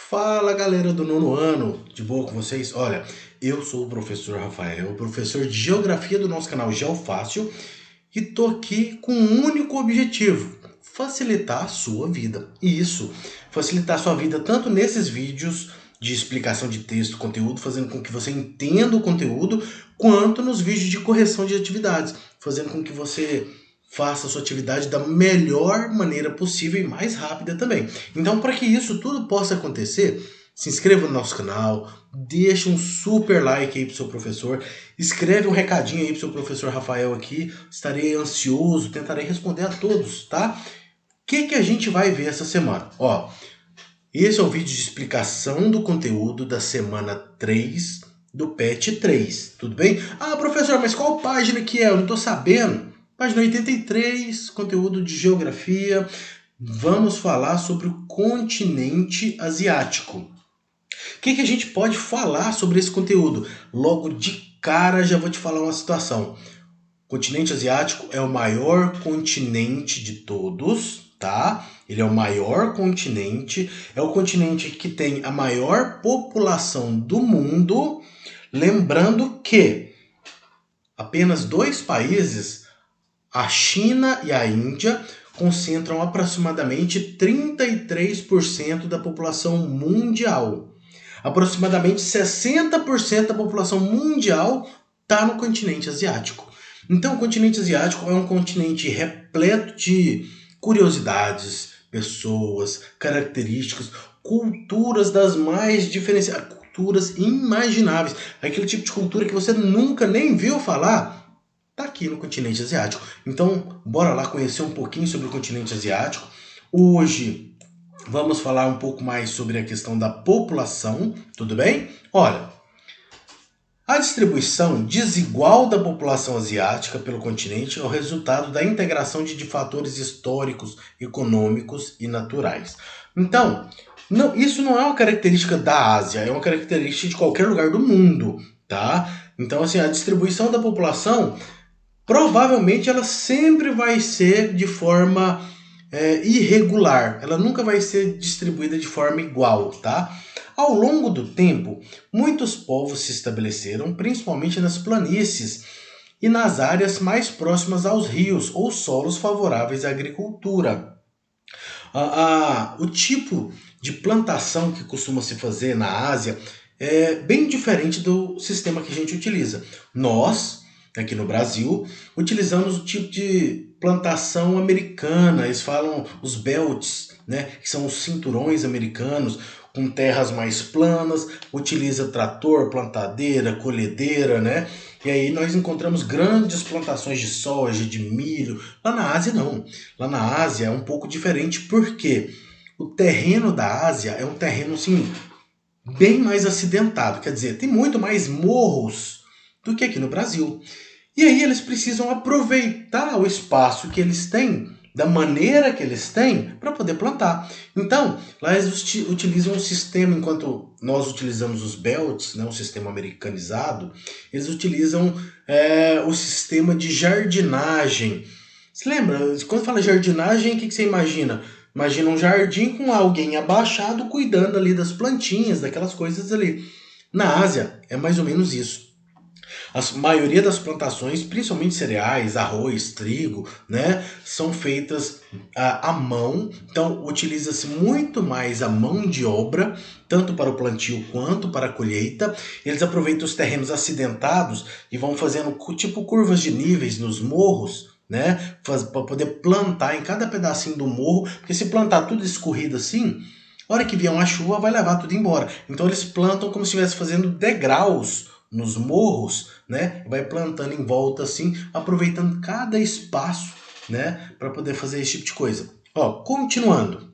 Fala galera do nono ano, de boa com vocês? Olha, eu sou o professor Rafael, professor de Geografia do nosso canal GeoFácil e tô aqui com um único objetivo: facilitar a sua vida. E isso, facilitar a sua vida tanto nesses vídeos de explicação de texto, conteúdo, fazendo com que você entenda o conteúdo, quanto nos vídeos de correção de atividades, fazendo com que você faça a sua atividade da melhor maneira possível e mais rápida também. Então, para que isso tudo possa acontecer, se inscreva no nosso canal, deixa um super like aí pro seu professor, escreve um recadinho aí pro seu professor Rafael aqui, estarei ansioso, tentarei responder a todos, tá? O que a gente vai ver essa semana? Ó, esse é o vídeo de explicação do conteúdo da semana 3 do PET 3, tudo bem? Ah, professor, mas qual página que é? Eu não tô sabendo. Página 83, conteúdo de geografia. Vamos falar sobre o continente asiático. O que a gente pode falar sobre esse conteúdo? Logo de cara já vou te falar uma situação. O continente asiático é o maior continente de todos, tá? Ele é o maior continente, é o continente que tem a maior população do mundo. Lembrando que apenas dois países, a China e a Índia, concentram aproximadamente 33% da população mundial. Aproximadamente 60% da população mundial está no continente asiático. Então, o continente asiático é um continente repleto de curiosidades, pessoas, características, culturas das mais diferenciadas, culturas imagináveis. Aquele tipo de cultura que você nunca nem viu falar, tá aqui no continente asiático. Então, bora lá conhecer um pouquinho sobre o continente asiático. Hoje vamos falar um pouco mais sobre a questão da população, tudo bem? Olha, a distribuição desigual da população asiática pelo continente é o resultado da integração de fatores históricos, econômicos e naturais. Então, isso não é uma característica da Ásia, é uma característica de qualquer lugar do mundo, tá? Então, assim, a distribuição da população provavelmente ela sempre vai ser de forma irregular, ela nunca vai ser distribuída de forma igual, tá? Ao longo do tempo, muitos povos se estabeleceram, principalmente nas planícies e nas áreas mais próximas aos rios ou solos favoráveis à agricultura. O tipo de plantação que costuma se fazer na Ásia é bem diferente do sistema que a gente utiliza. Nós, aqui no Brasil, utilizamos o tipo de plantação americana, eles falam os belts, né, que são os cinturões americanos, com terras mais planas, utiliza trator, plantadeira, colhedeira, né? E aí nós encontramos grandes plantações de soja, de milho. Lá na Ásia não. Lá na Ásia é um pouco diferente, porque o terreno da Ásia é um terreno assim bem mais acidentado, quer dizer, tem muito mais morros do que aqui no Brasil. E aí eles precisam aproveitar o espaço que eles têm, da maneira que eles têm, para poder plantar. Então, lá eles utilizam um sistema, enquanto nós utilizamos os belts, né, um sistema americanizado, eles utilizam o sistema de jardinagem. Você lembra? Quando fala jardinagem, o que você imagina? Imagina um jardim com alguém abaixado cuidando ali das plantinhas, daquelas coisas ali. Na Ásia, é mais ou menos isso. A maioria das plantações, principalmente cereais, arroz, trigo, né, são feitas à mão. Então, utiliza-se muito mais a mão de obra, tanto para o plantio quanto para a colheita. Eles aproveitam os terrenos acidentados e vão fazendo tipo curvas de níveis nos morros, né, para poder plantar em cada pedacinho do morro, porque se plantar tudo escorrido assim, a hora que vier uma chuva vai levar tudo embora. Então eles plantam como se estivesse fazendo degraus nos morros, né? Vai plantando em volta assim, aproveitando cada espaço, né, para poder fazer esse tipo de coisa. Ó, continuando.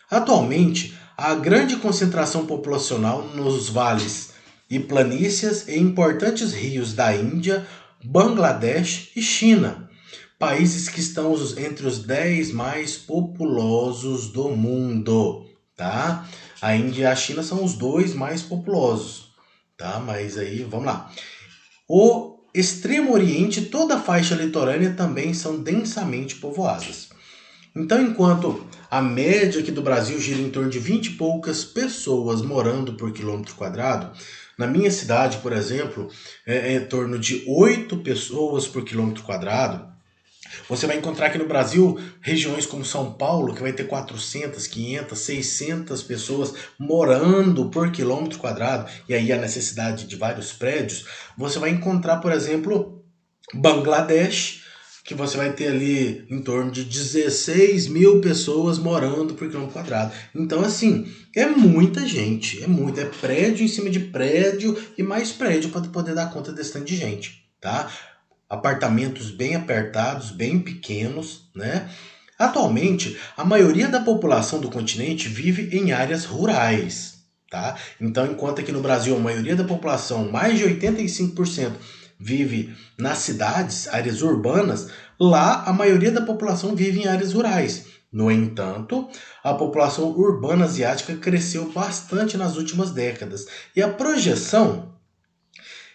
Atualmente, há grande concentração populacional nos vales e planícies e importantes rios da Índia, Bangladesh e China, países que estão entre os 10 mais populosos do mundo, tá? A Índia e a China são os dois mais populosos, tá? Mas aí, vamos lá. O Extremo Oriente e toda a faixa litorânea também são densamente povoadas. Então, enquanto a média aqui do Brasil gira em torno de 20 e poucas pessoas morando por quilômetro quadrado, na minha cidade, por exemplo, é em torno de 8 pessoas por quilômetro quadrado. Você vai encontrar aqui no Brasil regiões como São Paulo, que vai ter 400, 500, 600 pessoas morando por quilômetro quadrado, e aí a necessidade de vários prédios. Você vai encontrar, por exemplo, Bangladesh, que você vai ter ali em torno de 16 mil pessoas morando por quilômetro quadrado. Então, assim, é muita gente, é prédio em cima de prédio e mais prédio para poder dar conta desse tanto de gente, tá? Apartamentos bem apertados, bem pequenos, né? Atualmente, a maioria da população do continente vive em áreas rurais, tá? Então, enquanto aqui no Brasil a maioria da população, mais de 85%, vive nas cidades, áreas urbanas, lá a maioria da população vive em áreas rurais. No entanto, a população urbana asiática cresceu bastante nas últimas décadas e a projeção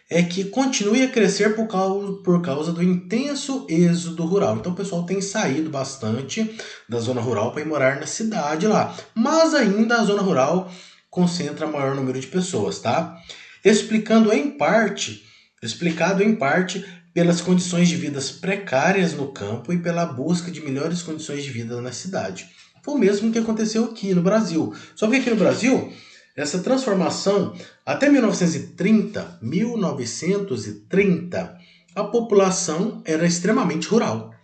é que continue a crescer por causa do intenso êxodo rural. Então o pessoal tem saído bastante da zona rural para ir morar na cidade lá. Mas ainda a zona rural concentra maior número de pessoas, tá? Explicado em parte pelas condições de vidas precárias no campo e pela busca de melhores condições de vida na cidade. Foi o mesmo que aconteceu aqui no Brasil. Só que aqui no Brasil, essa transformação, até 1930, a população era extremamente rural.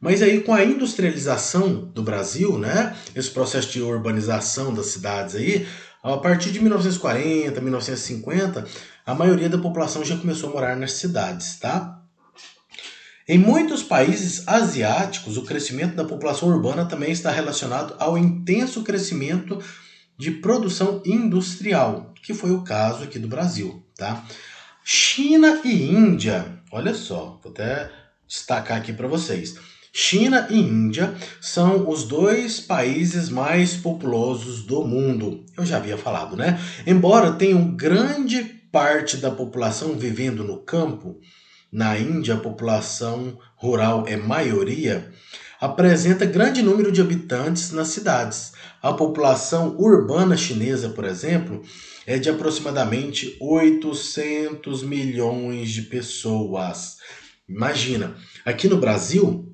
Mas aí com a industrialização do Brasil, né, esse processo de urbanização das cidades aí, a partir de 1940, 1950, a maioria da população já começou a morar nas cidades, tá? Em muitos países asiáticos, o crescimento da população urbana também está relacionado ao intenso crescimento de produção industrial, que foi o caso aqui do Brasil, tá? China e Índia, olha só, vou até destacar aqui para vocês. China e Índia são os dois países mais populosos do mundo. Eu já havia falado, né? Embora tenham grande parte da população vivendo no campo, na Índia a população rural é maioria, apresenta grande número de habitantes nas cidades. A população urbana chinesa, por exemplo, é de aproximadamente 800 milhões de pessoas. Imagina, aqui no Brasil,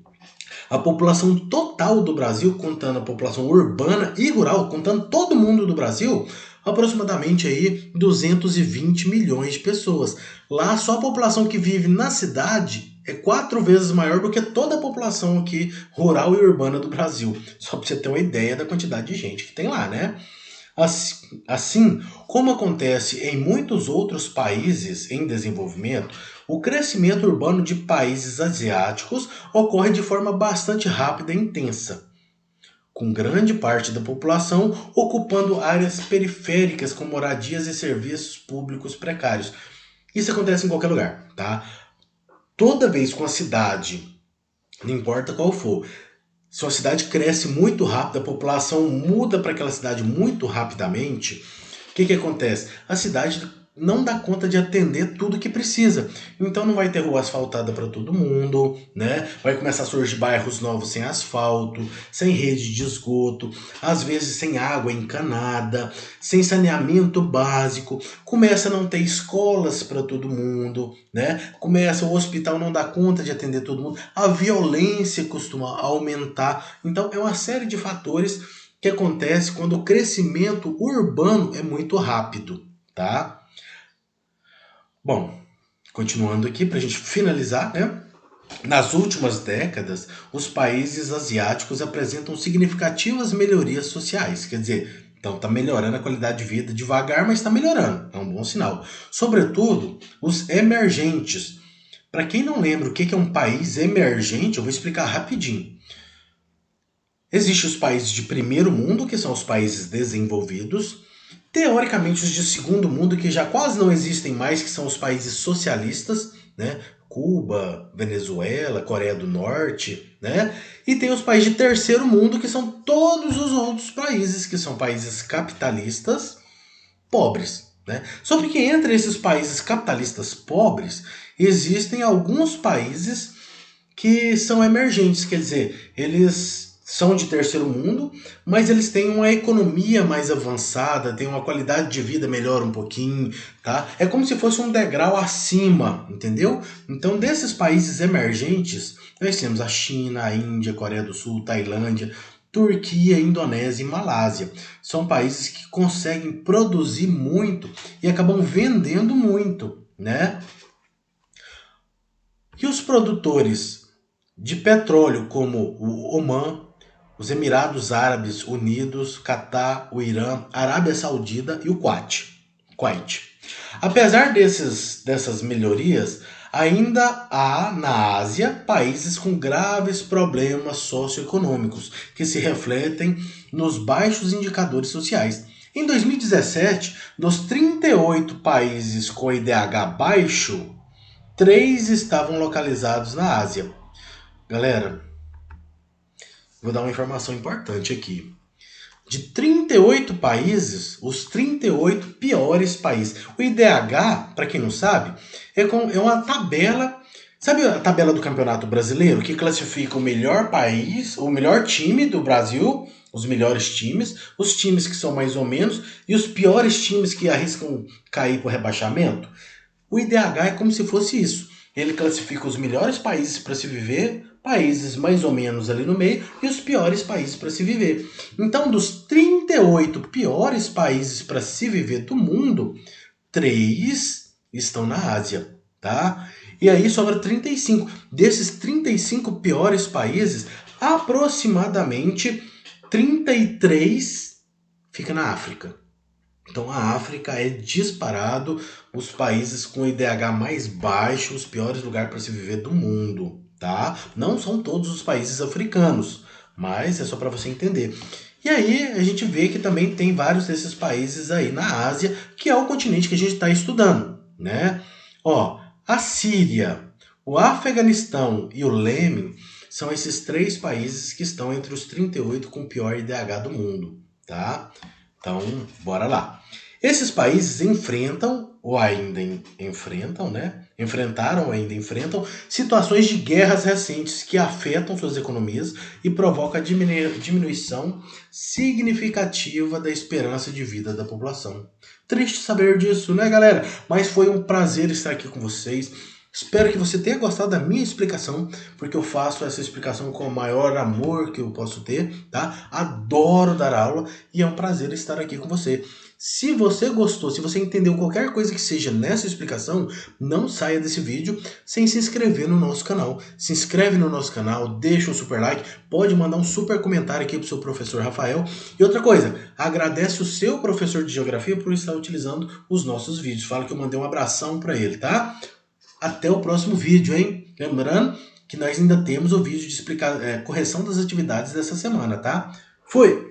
a população total do Brasil, contando a população urbana e rural, contando todo mundo do Brasil, aproximadamente aí 220 milhões de pessoas. Lá só a população que vive na cidade é 4 vezes maior do que toda a população aqui rural e urbana do Brasil. Só para você ter uma ideia da quantidade de gente que tem lá, né? Assim como acontece em muitos outros países em desenvolvimento, o crescimento urbano de países asiáticos ocorre de forma bastante rápida e intensa, com grande parte da população ocupando áreas periféricas com moradias e serviços públicos precários. Isso acontece em qualquer lugar, tá? Toda vez que uma cidade, não importa qual for, se uma cidade cresce muito rápido, a população muda para aquela cidade muito rapidamente, o que acontece? A cidade não dá conta de atender tudo que precisa. Então não vai ter rua asfaltada para todo mundo, né? Vai começar a surgir bairros novos sem asfalto, sem rede de esgoto, às vezes sem água encanada, sem saneamento básico. Começa a não ter escolas para todo mundo, né? Começa o hospital não dá conta de atender todo mundo. A violência costuma aumentar. Então é uma série de fatores que acontece quando o crescimento urbano é muito rápido, tá? Bom, continuando aqui para a gente finalizar, né? Nas últimas décadas, os países asiáticos apresentam significativas melhorias sociais, quer dizer, então está melhorando a qualidade de vida devagar, mas está melhorando, é um bom sinal. Sobretudo, os emergentes. Para quem não lembra o que é um país emergente, eu vou explicar rapidinho. Existem os países de primeiro mundo, que são os países desenvolvidos. Teoricamente, os de segundo mundo, que já quase não existem mais, que são os países socialistas, né? Cuba, Venezuela, Coreia do Norte, né? E tem os países de terceiro mundo, que são todos os outros países, que são países capitalistas pobres, né? Só que entre esses países capitalistas pobres, existem alguns países que são emergentes, quer dizer, eles são de terceiro mundo, mas eles têm uma economia mais avançada, têm uma qualidade de vida melhor um pouquinho, tá? É como se fosse um degrau acima, entendeu? Então, desses países emergentes, nós temos a China, a Índia, a Coreia do Sul, Tailândia, Turquia, Indonésia e Malásia. São países que conseguem produzir muito e acabam vendendo muito, né? E os produtores de petróleo, como o Omã, os Emirados Árabes Unidos, Catar, o Irã, Arábia Saudita e o Kuwait. Apesar dessas melhorias, ainda há na Ásia países com graves problemas socioeconômicos que se refletem nos baixos indicadores sociais. Em 2017, dos 38 países com IDH baixo, 3 estavam localizados na Ásia. Galera, vou dar uma informação importante aqui. De 38 países, os 38 piores países. O IDH, para quem não sabe, é uma tabela. Sabe a tabela do Campeonato Brasileiro que classifica o melhor país, o melhor time do Brasil, os melhores times, os times que são mais ou menos e os piores times que arriscam cair para o rebaixamento? O IDH é como se fosse isso. Ele classifica os melhores países para se viver, países mais ou menos ali no meio, e os piores países para se viver. Então, dos 38 piores países para se viver do mundo, 3 estão na Ásia, tá? E aí sobra 35. Desses 35 piores países, aproximadamente 33 fica na África. Então a África é disparado os países com IDH mais baixo, os piores lugares para se viver do mundo, tá? Não são todos os países africanos, mas é só para você entender. E aí a gente vê que também tem vários desses países aí na Ásia, que é o continente que a gente está estudando, né? Ó, a Síria, o Afeganistão e o Iêmen são esses 3 países que estão entre os 38 com o pior IDH do mundo, tá? Então, bora lá. Esses países enfrentam, ou ainda enfrentam, né? Enfrentaram ou ainda enfrentam situações de guerras recentes que afetam suas economias e provocam a diminuição significativa da esperança de vida da população. Triste saber disso, né, galera? Mas foi um prazer estar aqui com vocês. Espero que você tenha gostado da minha explicação, porque eu faço essa explicação com o maior amor que eu posso ter, tá? Adoro dar aula e é um prazer estar aqui com você. Se você gostou, se você entendeu qualquer coisa que seja nessa explicação, não saia desse vídeo sem se inscrever no nosso canal. Se inscreve no nosso canal, deixa um super like, pode mandar um super comentário aqui pro seu professor Rafael. E outra coisa, agradece o seu professor de geografia por estar utilizando os nossos vídeos. Fala que eu mandei um abração para ele, tá? Até o próximo vídeo, hein? Lembrando que nós ainda temos o vídeo de correção das atividades dessa semana, tá? Fui!